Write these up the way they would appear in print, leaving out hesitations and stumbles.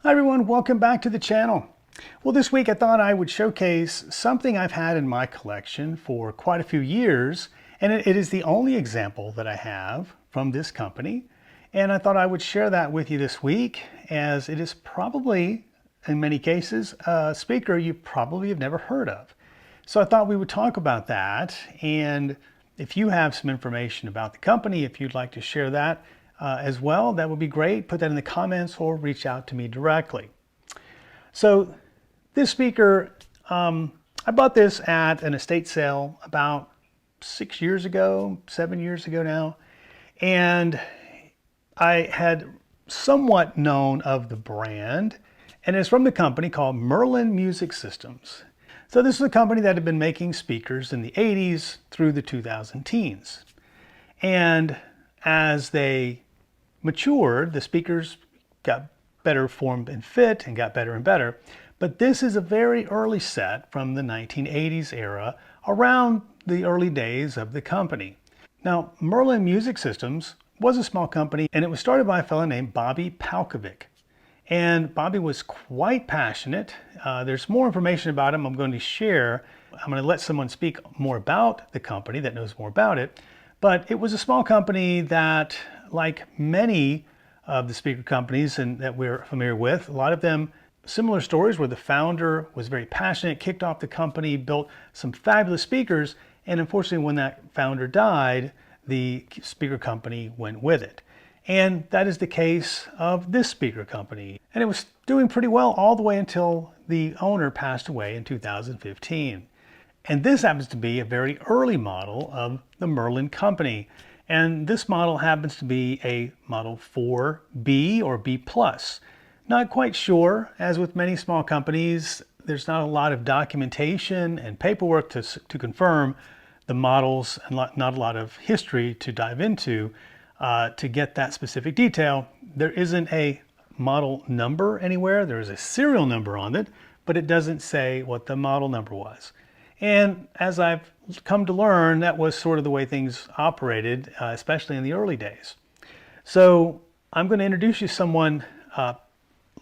Hi everyone, welcome back to the channel. Well, this week I thought I would showcase something I've had in my collection for quite a few years, and it is the only example that I have from this company. And I thought I would share that with you this week, as it is probably, in many cases, a speaker you probably have never heard of. So I thought we would talk about that, and if you have some information about the company, if you'd like to share that as well, that would be great. Put that in the comments or reach out to me directly. So this speaker, I bought this at an estate sale about 6 years ago, 7 years ago now, and I had somewhat known of the brand, and it's from the company called Merlin Music Systems. So this is a company that had been making speakers in the 80s through the 2010s. And as they matured, the speakers got better form and fit and got better and better. But this is a very early set from the 1980s era, around the early days of the company. Now, Merlin Music Systems was a small company, and it was started by a fellow named Bobby Plakovic. And Bobby was quite passionate. There's more information about him I'm going to share. I'm going to let someone speak more about the company that knows more about it. But it was a small company that, like many of the speaker companies that we're familiar with, a lot of them similar stories where the founder was very passionate, kicked off the company, built some fabulous speakers, and unfortunately when that founder died, the speaker company went with it. And that is the case of this speaker company. And it was doing pretty well all the way until the owner passed away in 2015. And this happens to be a very early model of the Merlin company. And this model happens to be a Model 4B or B+. Not quite sure. As with many small companies, there's not a lot of documentation and paperwork to confirm the models, and not a lot of history to dive into to get that specific detail. There isn't a model number anywhere. There's a serial number on it, but it doesn't say what the model number was. And as I've come to learn, that was sort of the way things operated, especially in the early days. So I'm going to introduce you to someone a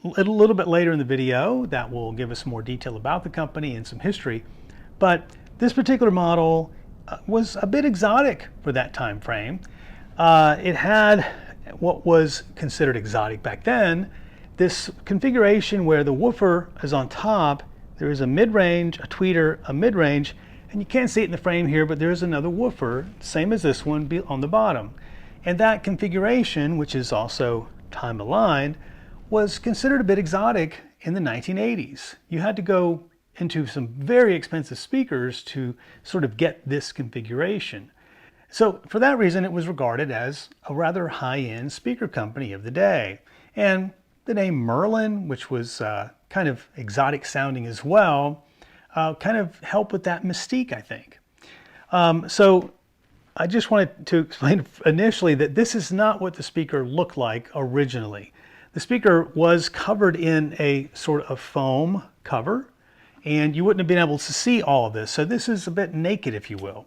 little bit later in the video that will give us more detail about the company and some history. But this particular model was a bit exotic for that time frame. It had what was considered exotic back then, this configuration where the woofer is on top. There is a mid-range, a tweeter, a mid-range, and you can't see it in the frame here, but there is another woofer, same as this one, on the bottom. And that configuration, which is also time-aligned, was considered a bit exotic in the 1980s. You had to go into some very expensive speakers to sort of get this configuration. So for that reason, it was regarded as a rather high-end speaker company of the day. And the name Merlin, which was kind of exotic sounding as well, kind of helped with that mystique, I think. So I just wanted to explain initially that this is not what the speaker looked like originally. The speaker was covered in a sort of foam cover, and you wouldn't have been able to see all of this. So this is a bit naked, if you will.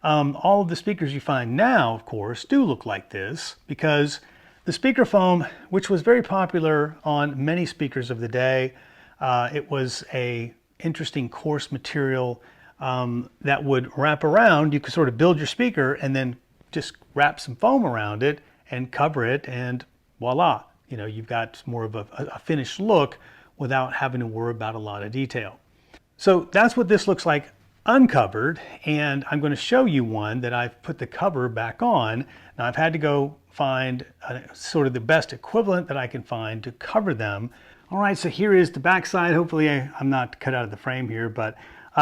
All of the speakers you find now, of course, do look like this, because the speaker foam, which was very popular on many speakers of the day, it was a interesting coarse material that would wrap around. You could sort of build your speaker and then just wrap some foam around it and cover it, and voila, you know, you've got more of a finished look without having to worry about a lot of detail. So that's what this looks like uncovered, and I'm going to show you one that I've put the cover back on. Now I've had to go find sort of the best equivalent that I can find to cover them. All right, so here is the back side. Hopefully I'm not cut out of the frame here, but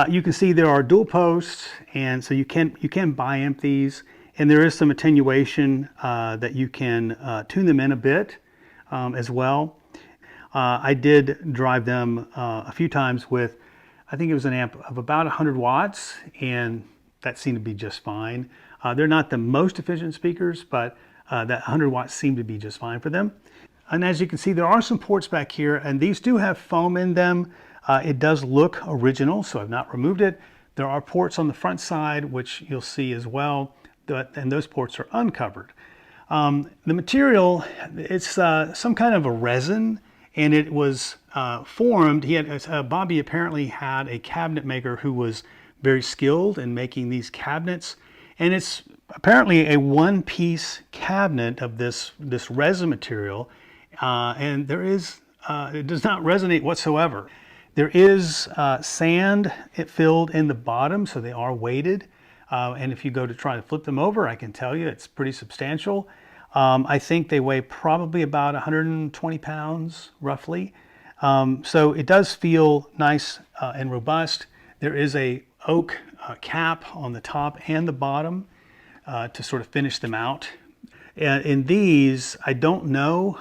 you can see there are dual posts, and so you can biamp these, and there is some attenuation that you can tune them in a bit as well. I did drive them a few times with, I think it was an amp of about 100 watts, and that seemed to be just fine. They're not the most efficient speakers, but that 100 watts seemed to be just fine for them. And as you can see, there are some ports back here, and these do have foam in them. It does look original, so I've not removed it. There are ports on the front side, which you'll see as well, and those ports are uncovered. The material, it's some kind of a resin, and it was formed. Bobby apparently had a cabinet maker who was very skilled in making these cabinets, and it's apparently a one-piece cabinet of this resin material, and it does not resonate whatsoever. There is sand filled in the bottom, so they are weighted. And if you go to try to flip them over, I can tell you it's pretty substantial. I think they weigh probably about 120 pounds, roughly. So it does feel nice and robust. There is a oak cap on the top and the bottom to sort of finish them out. And in these, I don't know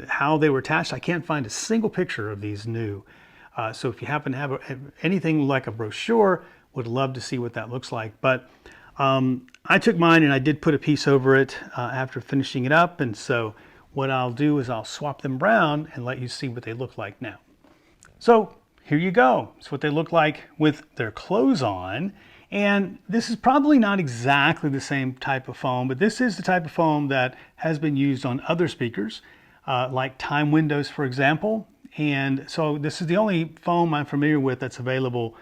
how they were attached. I can't find a single picture of these new. So if you happen to have anything like a brochure, would love to see what that looks like. But I took mine and I did put a piece over it after finishing it up. And so what I'll do is I'll swap them around and let you see what they look like now. So here you go. It's what they look like with their clothes on. And this is probably not exactly the same type of foam, but this is the type of foam that has been used on other speakers, like time windows, for example. And so this is the only foam I'm familiar with that's available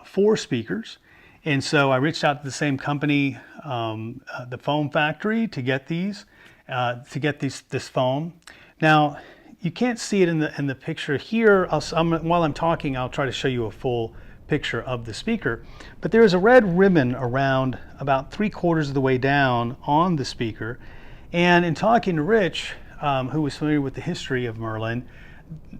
for speakers. And so I reached out to the same company, the Foam Factory, to get this foam. Now, you can't see it in the picture here. While I'm talking, I'll try to show you a full picture of the speaker. But there is a red ribbon around about 3/4 of the way down on the speaker. And in talking to Rich, who was familiar with the history of Merlin,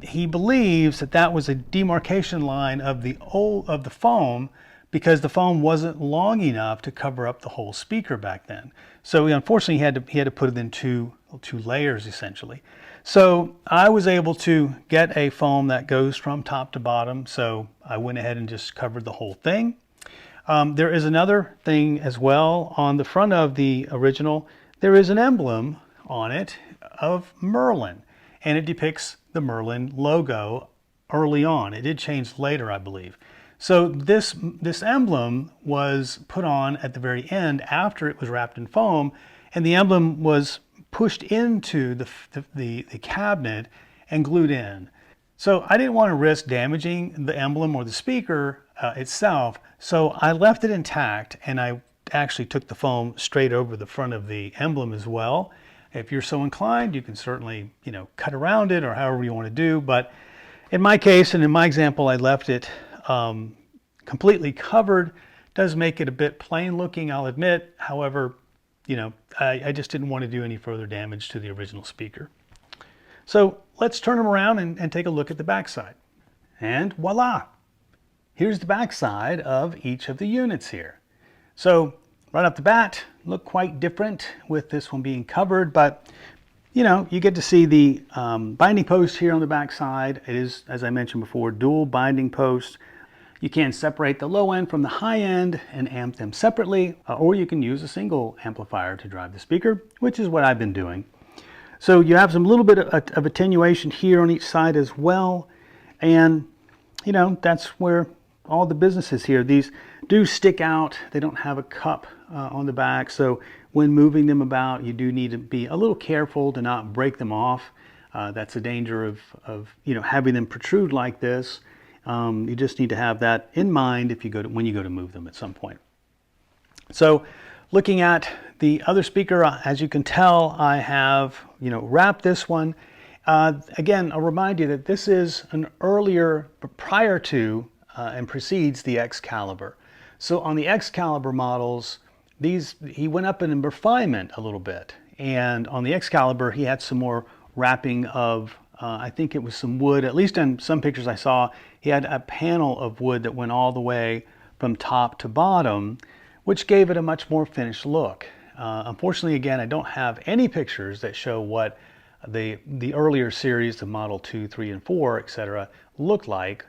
he believes that was a demarcation line of the foam, because the foam wasn't long enough to cover up the whole speaker back then. So unfortunately he had to put it in two layers essentially. So I was able to get a foam that goes from top to bottom, so I went ahead and just covered the whole thing. There is another thing as well. On the front of the original, there is an emblem on it of Merlin, and it depicts the Merlin logo early on. It did change later, I believe. So this emblem was put on at the very end after it was wrapped in foam, and the emblem was pushed into the cabinet and glued in. So I didn't want to risk damaging the emblem or the speaker itself, so I left it intact, and I actually took the foam straight over the front of the emblem as well. If you're so inclined, you can certainly, cut around it or however you want to do. But in my case and in my example, I left it completely covered. Does make it a bit plain looking, I'll admit. However, I just didn't want to do any further damage to the original speaker. So let's turn them around and take a look at the backside. And voila! Here's the backside of each of the units here. So right off the bat, look quite different with this one being covered, but you get to see the binding post here on the back side. It is, as I mentioned before, dual binding posts. You can separate the low end from the high end and amp them separately, or you can use a single amplifier to drive the speaker, which is what I've been doing. So you have some little bit of attenuation here on each side as well, and that's where all the business is here. These do stick out. They don't have a cup on the back, so when moving them about, you do need to be a little careful to not break them off. That's a danger of having them protrude like this. You just need to have that in mind when you go to move them at some point. So looking at the other speaker, as you can tell, I have wrapped this one. Again, I'll remind you that this is an earlier, prior to and precedes the Excalibur. So on the Excalibur models, he went up in refinement a little bit, and on the Excalibur he had some more wrapping of I think it was some wood. At least in some pictures I saw, he had a panel of wood that went all the way from top to bottom, which gave it a much more finished look. Unfortunately, again, I don't have any pictures that show what the earlier series, the Model 2, 3, and 4, etc., looked like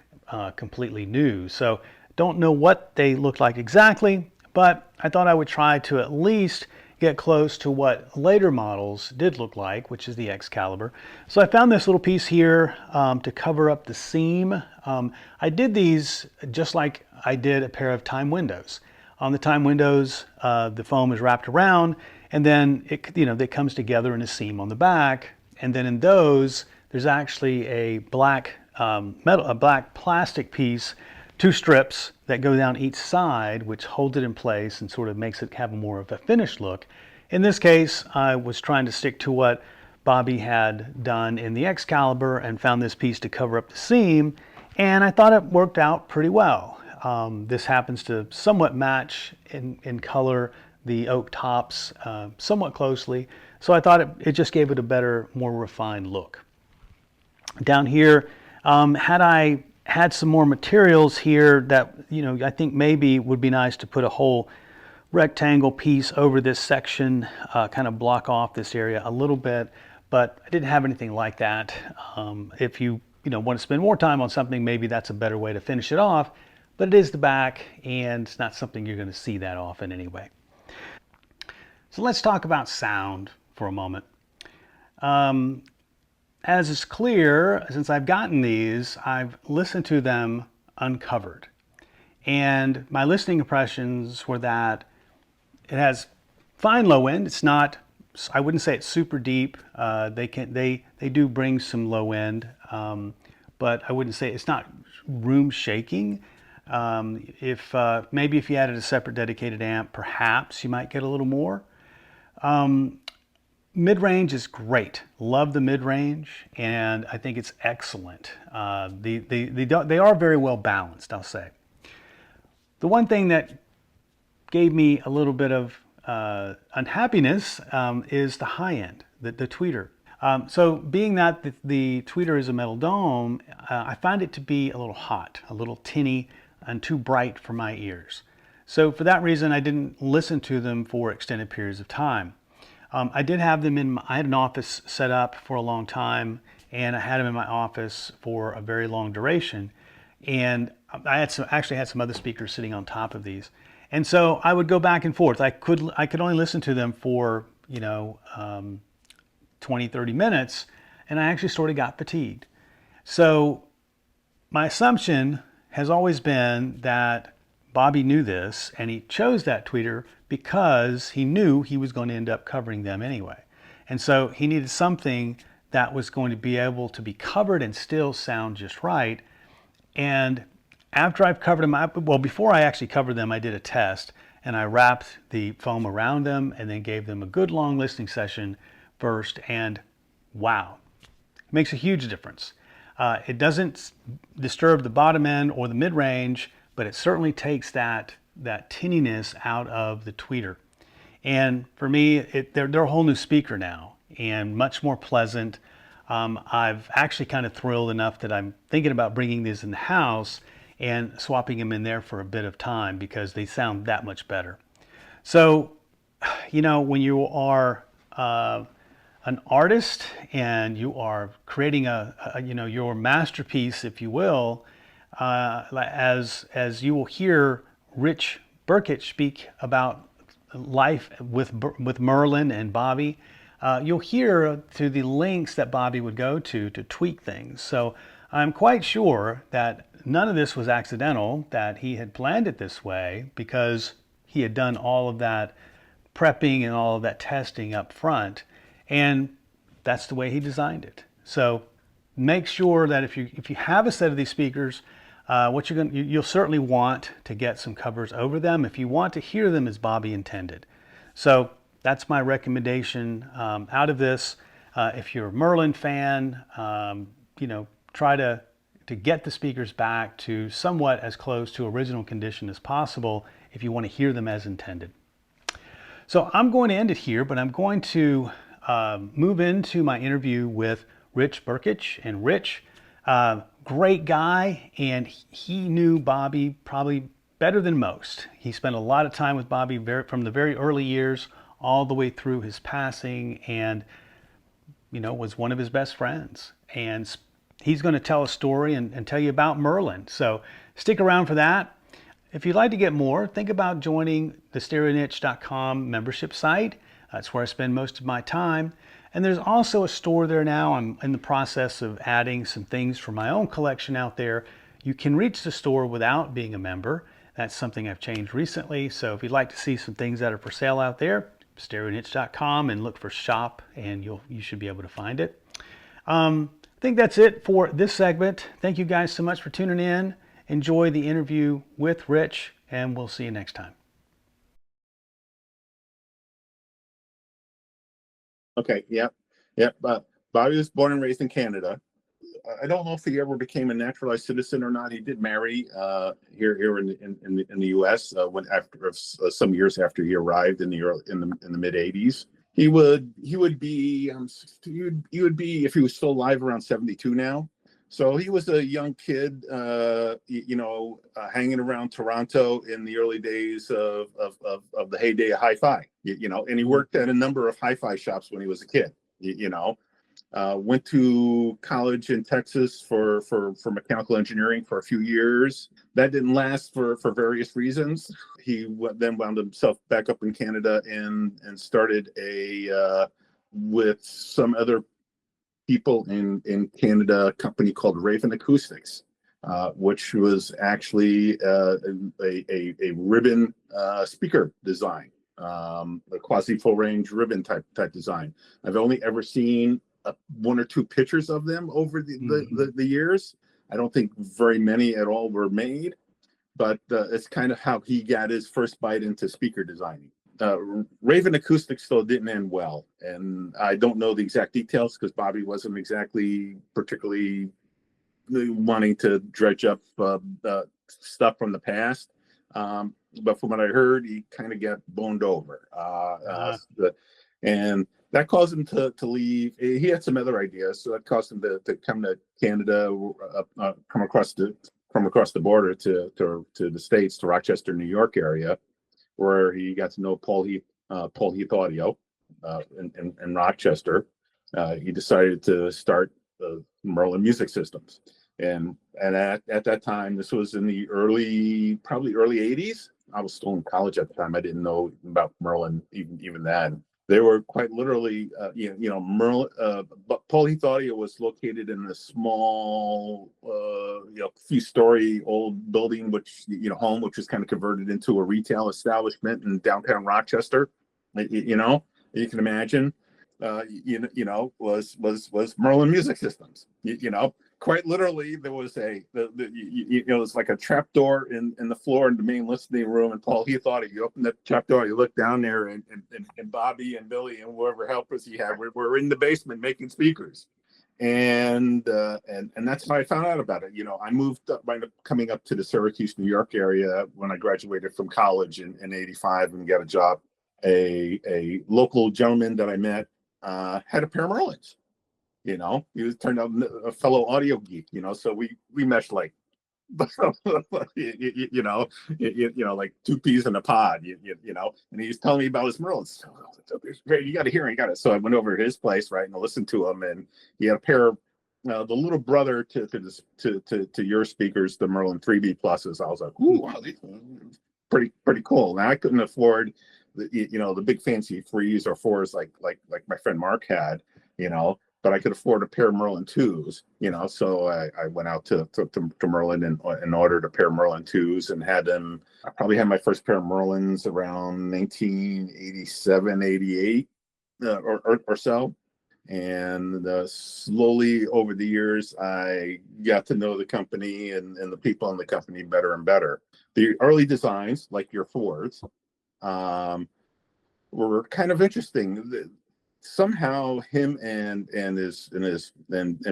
completely new. So don't know what they looked like exactly, but I thought I would try to at least get close to what later models did look like, which is the Excalibur. So I found this little piece here to cover up the seam. I did these just like I did a pair of time windows. On the time windows, the foam is wrapped around, and then it comes together in a seam on the back. And then in those, there's actually a black a black plastic piece, 2 strips that go down each side, which holds it in place and sort of makes it have more of a finished look. In this case, I was trying to stick to what Bobby had done in the Excalibur and found this piece to cover up the seam, and I thought it worked out pretty well. This happens to somewhat match in color the oak tops somewhat closely, so I thought it just gave it a better, more refined look. Down here, had I had some more materials here that, I think maybe would be nice to put a whole rectangle piece over this section, kind of block off this area a little bit, but I didn't have anything like that. If you want to spend more time on something, maybe that's a better way to finish it off, but it is the back and it's not something you're going to see that often anyway. So let's talk about sound for a moment. As is clear, since I've gotten these, I've listened to them uncovered. And my listening impressions were that it has fine low end. It's not, I wouldn't say it's super deep. They do bring some low end, but I wouldn't say it's not room shaking. Maybe if you added a separate dedicated amp, perhaps you might get a little more. Mid-range is great. Love the mid-range, and I think it's excellent. They are very well balanced, I'll say. The one thing that gave me a little bit of unhappiness is the high end, the tweeter. So being that the tweeter is a metal dome, I find it to be a little hot, a little tinny, and too bright for my ears. So for that reason, I didn't listen to them for extended periods of time. I did have them I had an office set up for a long time, and I had them in my office for a very long duration. And I actually had some other speakers sitting on top of these. And so I would go back and forth. I could only listen to them for, 20, 30 minutes, and I actually sort of got fatigued. So my assumption has always been that Bobby knew this, and he chose that tweeter because he knew he was going to end up covering them anyway. And so he needed something that was going to be able to be covered and still sound just right. And after I've covered them, before I actually covered them, I did a test, and I wrapped the foam around them and then gave them a good long listening session first, and wow, it makes a huge difference. It doesn't disturb the bottom end or the mid-range, but it certainly takes that tinniness out of the tweeter. And for me, they're a whole new speaker now and much more pleasant. I've actually kind of thrilled enough that I'm thinking about bringing these in the house and swapping them in there for a bit of time because they sound that much better. So, when you are an artist and you are creating your masterpiece, if you will, as you will hear Rich Brkich speak about life with Merlin and Bobby, you'll hear through the links that Bobby would go to tweak things. So I'm quite sure that none of this was accidental, that he had planned it this way because he had done all of that prepping and all of that testing up front, and that's the way he designed it. So make sure that if you have a set of these speakers, you'll certainly want to get some covers over them if you want to hear them as Bobby intended. So that's my recommendation out of this. If you're a Merlin fan, try to get the speakers back to somewhat as close to original condition as possible if you want to hear them as intended. So I'm going to end it here, but I'm going to move into my interview with Rich Brkich. And Rich, great guy, and he knew Bobby probably better than most. He spent a lot of time with Bobby from the very early years all the way through his passing, and was one of his best friends. And he's going to tell a story and tell you about Merlin. So stick around for that. If you'd like to get more, think about joining the stereoniche.com membership site. That's where I spend most of my time. And there's also a store there now. I'm in the process of adding some things for my own collection out there. You can reach the store without being a member. That's something I've changed recently. So if you'd like to see some things that are for sale out there, stereoniche.com and look for shop, and you should be able to find it. I think that's it for this segment. Thank you guys so much for tuning in. Enjoy the interview with Rich, and we'll see you next time. Okay, yep, yep. Bobby was born and raised in Canada. I don't know if he ever became a naturalized citizen or not. He did marry here in the U.S. When after some years after he arrived in the mid '80s. He would be he would be, if he was still alive, around 72 now. So he was a young kid, hanging around Toronto in the early days of the heyday of hi-fi, and he worked at a number of hi-fi shops when he was a kid, went to college in Texas for mechanical engineering for a few years. That didn't last for various reasons. He then wound himself back up in Canada and started with some other people in Canada, a company called Raven Acoustics, which was actually a ribbon speaker design, a quasi full range ribbon type design. I've only ever seen one or two pictures of them over the years. I don't think very many at all were made, but it's kind of how he got his first bite into speaker designing. Raven Acoustics still didn't end well, and I don't know the exact details because Bobby wasn't exactly particularly wanting to dredge up stuff from the past. But from what I heard, he kind of got boned over, and that caused him to leave. He had some other ideas, so that caused him to come to Canada, come across the border to the States, to Rochester, New York area, where he got to know Paul Heath Audio in Rochester. He decided to start Merlin Music Systems, and at that time, this was in the probably early '80s. I was still in college at the time. I didn't know about Merlin even then. They were quite literally, Merlin. Paul Heath Audio was located in a small, few-story old building, home, which was kind of converted into a retail establishment in downtown Rochester. You can imagine, was Merlin Music Systems. Quite literally, there was it's like a trap door in the floor in the main listening room, and Paul Heath Audio. You open the trap door, you look down there, and Bobby and Billy and whoever helpers he had were in the basement making speakers, and that's how I found out about it. I moved up, coming up to the Syracuse, New York area when I graduated from college in '85 and got a job. A local gentleman that I met had a pair of Merlins. He was turned out a fellow audio geek. So we meshed like, like two peas in a pod. And he was telling me about his Merlins. Great, you got to hear it. You got it. So I went over to his place, right, and I listened to him, and he had a pair of the little brother to your speakers, the Merlin 3B pluses. I was like, ooh, wow, pretty cool. Now I couldn't afford the big fancy 3s or 4s like my friend Mark had, but I could afford a pair of Merlin 2s, so I went out to Merlin and ordered a pair of Merlin 2s and had them. I probably had my first pair of Merlins around 1987, 88 or so. And slowly over the years, I got to know the company and the people in the company better and better. The early designs, like your 4s, were kind of interesting. Somehow him and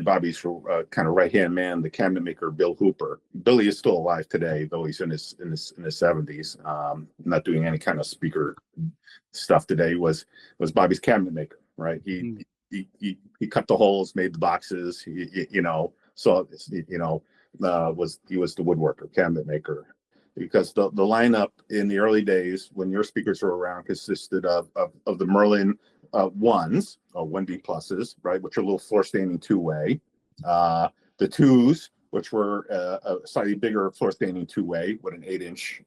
Bobby's kind of right hand man, the cabinet maker Bill Hooper. Billy is still alive today, though he's in his 70s. Not doing any kind of speaker stuff today. Was Bobby's cabinet maker, right? He cut the holes, made the boxes. He was the woodworker, cabinet maker. Because the lineup in the early days when your speakers were around consisted of the Merlin 1s, or 1B pluses, right, which are a little floor standing 2-way. The 2s, which were a slightly bigger floor standing 2-way with an 8-inch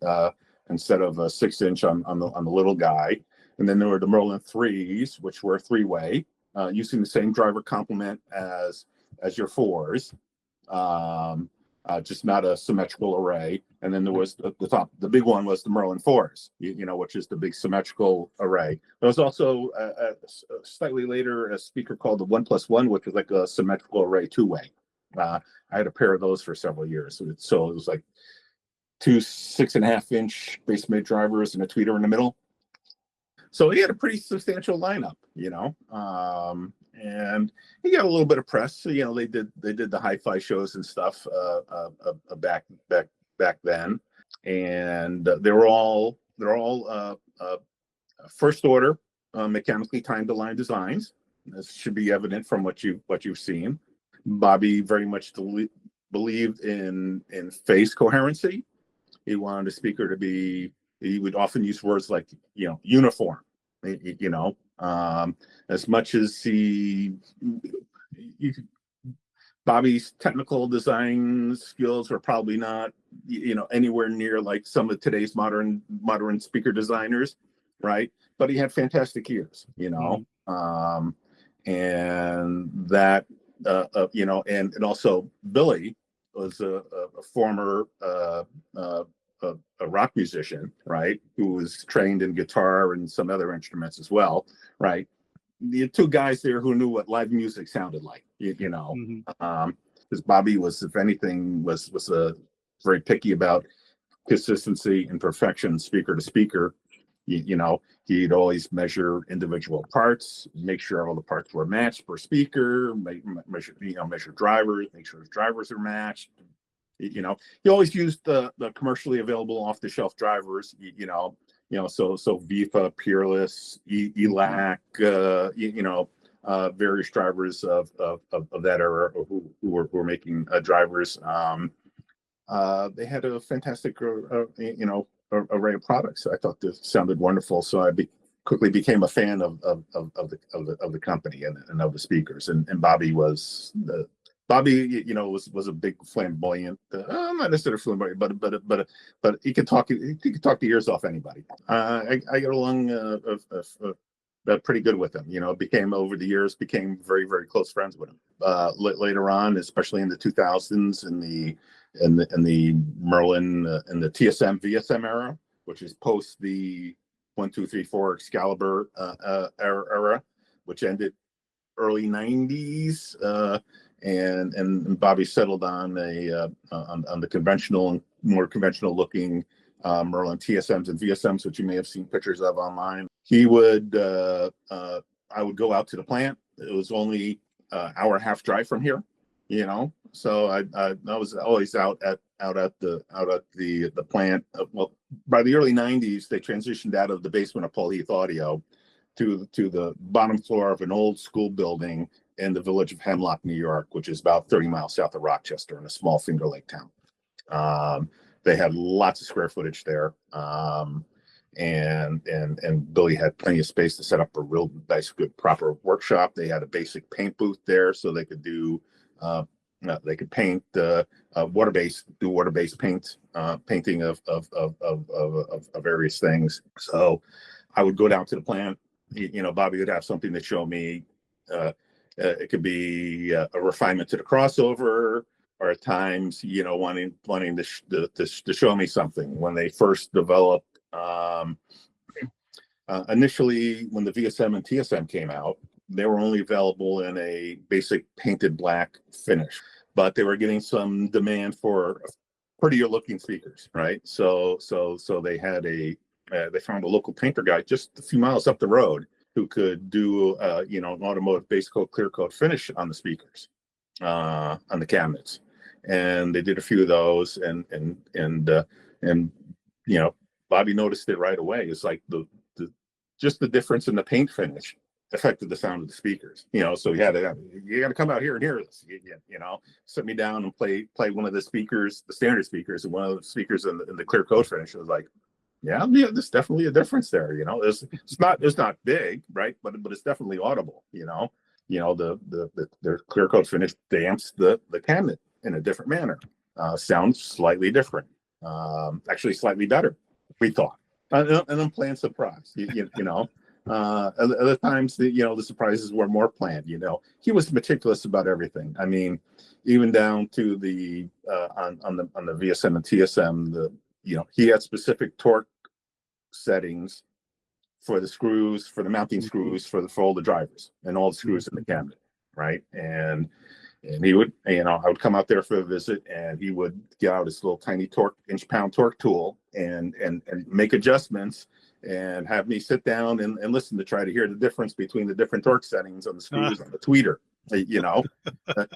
instead of a 6-inch on the little guy. And then there were the Merlin 3s, which were 3-way, using the same driver complement as your 4s. Just not a symmetrical array. And then there was the top, the big one was the Merlin 4s, which is the big symmetrical array. There was also slightly later a speaker called the 1+1, which was like a symmetrical array two-way. I had a pair of those for several years. So it was like two 6.5-inch bass mid drivers and a tweeter in the middle. So he had a pretty substantial lineup, and he got a little bit of press. So, they did the hi-fi shows and stuff back then, and they're all first order mechanically timed align designs. This should be evident from what you've seen. Bobby very much believed in phase coherency. He wanted a speaker to be. He would often use words like uniform. As much as Bobby's technical design skills were probably not, anywhere near like some of today's modern speaker designers, right? But he had fantastic ears, and that, and also Billy was a former a rock musician, right? Who was trained in guitar and some other instruments as well, right? The two guys there who knew what live music sounded like, because Bobby was, if anything, was very picky about consistency and perfection, speaker to speaker. He'd always measure individual parts, make sure all the parts were matched per speaker, measure drivers, make sure his drivers are matched. He always used the commercially available off-the-shelf drivers. So Vifa, Peerless, ELAC, various drivers of that era who were making drivers. They had a fantastic, array of products. I thought this sounded wonderful, so I quickly became a fan of the company and of the speakers. And Bobby was was a big flamboyant, not necessarily flamboyant, but he could talk the ears off anybody. I got along pretty good with him. Over the years, became very, very close friends with him. Later on, especially in the 2000s, in the Merlin and the TSM VSM era, which is post the 1, 2, 3, 4 Excalibur era, which ended early 90s. And Bobby settled on on the more conventional looking Merlin TSMs and VSMs, which you may have seen pictures of online. I would go out to the plant. It was only an hour and a half drive from here, So I was always out at the plant. Well, by the early 90s, they transitioned out of the basement of Paul Heath Audio to the bottom floor of an old school building in the village of Hemlock, New York, which is about 30 miles south of Rochester in a small Finger Lake town. They had lots of square footage there. And Billy had plenty of space to set up a real nice, good, proper workshop. They had a basic paint booth there, so they could do they could paint water-based painting of various things. So I would go down to the plant. Bobby would have something to show me. It could be a refinement to the crossover, or at times, wanting to show me something. When they first developed, initially, when the VSM and TSM came out, they were only available in a basic painted black finish, but they were getting some demand for prettier looking speakers, right? So they had they found a local painter guy just a few miles up the road who could do an automotive base coat, clear coat finish on the speakers, on the cabinets. And they did a few of those, and Bobby noticed it right away. It's like just the difference in the paint finish affected the sound of the speakers. So you got to come out here and hear this. Sit me down and play one of the speakers, the standard speakers, and one of the speakers in the clear coat finish. It was like, yeah, there's definitely a difference there. It's not big, right? But it's definitely audible. The clear coat finish damps the cabinet in a different manner. Sounds slightly different. Actually, slightly better, we thought. And I'm playing surprise. Other times, the surprises were more planned. He was meticulous about everything. I mean, even down to the on the VSM and TSM, he had specific torque settings for the screws, for the mounting screws, for all the drivers and all the screws in the cabinet, right? And he would, I would come out there for a visit, and he would get out his little tiny inch-pound torque tool and make adjustments, and have me sit down and listen to try to hear the difference between the different torque settings on the screws on the tweeter. That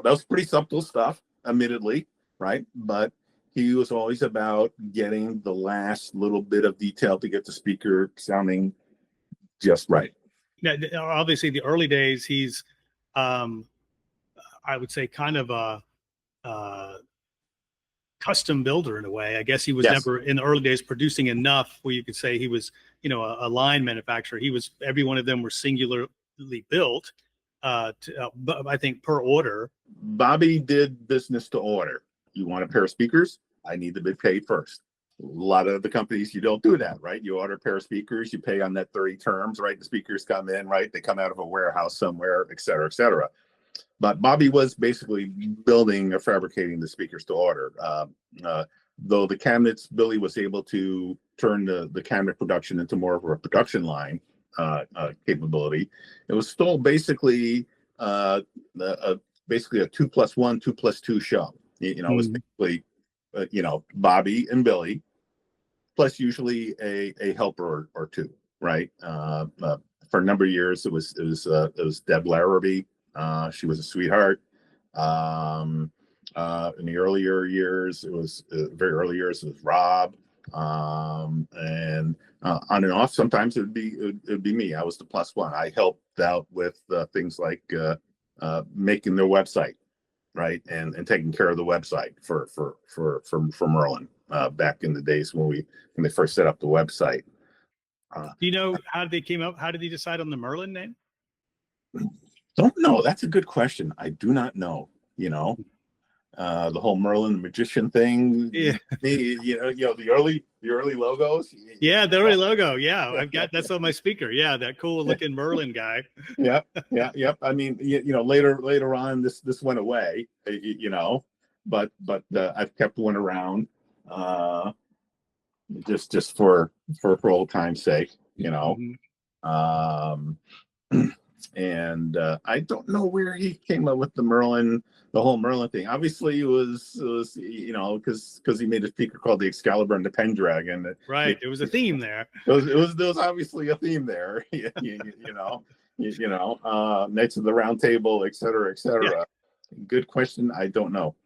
was pretty subtle stuff, admittedly, right? But he was always about getting the last little bit of detail to get the speaker sounding just right. Now, obviously, the early days, he's, I would say, kind of a custom builder in a way. I guess he was never in the early days producing enough where you could say he was, a line manufacturer. Every one of them were singularly built, I think, per order. Bobby did business to order. You want a pair of speakers? I need to be paid first. A lot of the companies, you don't do that, right? You order a pair of speakers, you pay on net 30 terms, right? The speakers come in, right? They come out of a warehouse somewhere, et cetera, et cetera. But Bobby was basically building or fabricating the speakers to order. Though the cabinets, Billy was able to turn the cabinet production into more of a production line capability. It was still basically a 2+1, 2+2 show. It was basically, Bobby and Billy, plus usually a helper or two, right? For a number of years, it was Deb Larrabee. She was a sweetheart. In the earlier years, it was Rob. And on and off, sometimes it would be me. I was the +1. I helped out with things like making their website, right, and taking care of the website for Merlin back in the days when they first set up the website. Do you know how they came up? How did they decide on the Merlin name? Don't know. That's a good question. I do not know. The whole Merlin magician thing. Yeah. The early logos. Yeah, the early logo. Yeah, I've got that's on my speaker. Yeah, that cool looking Merlin guy. Yep. I mean, later on, this went away. But I've kept one around, just for old time's sake. And I don't know where he came up with the whole Merlin thing. Obviously, it was because he made a speaker called the Excalibur and the Pendragon. Right, there was a theme there. There was obviously a theme there. Knights of the Round Table, et cetera, et cetera. Yeah. Good question. I don't know.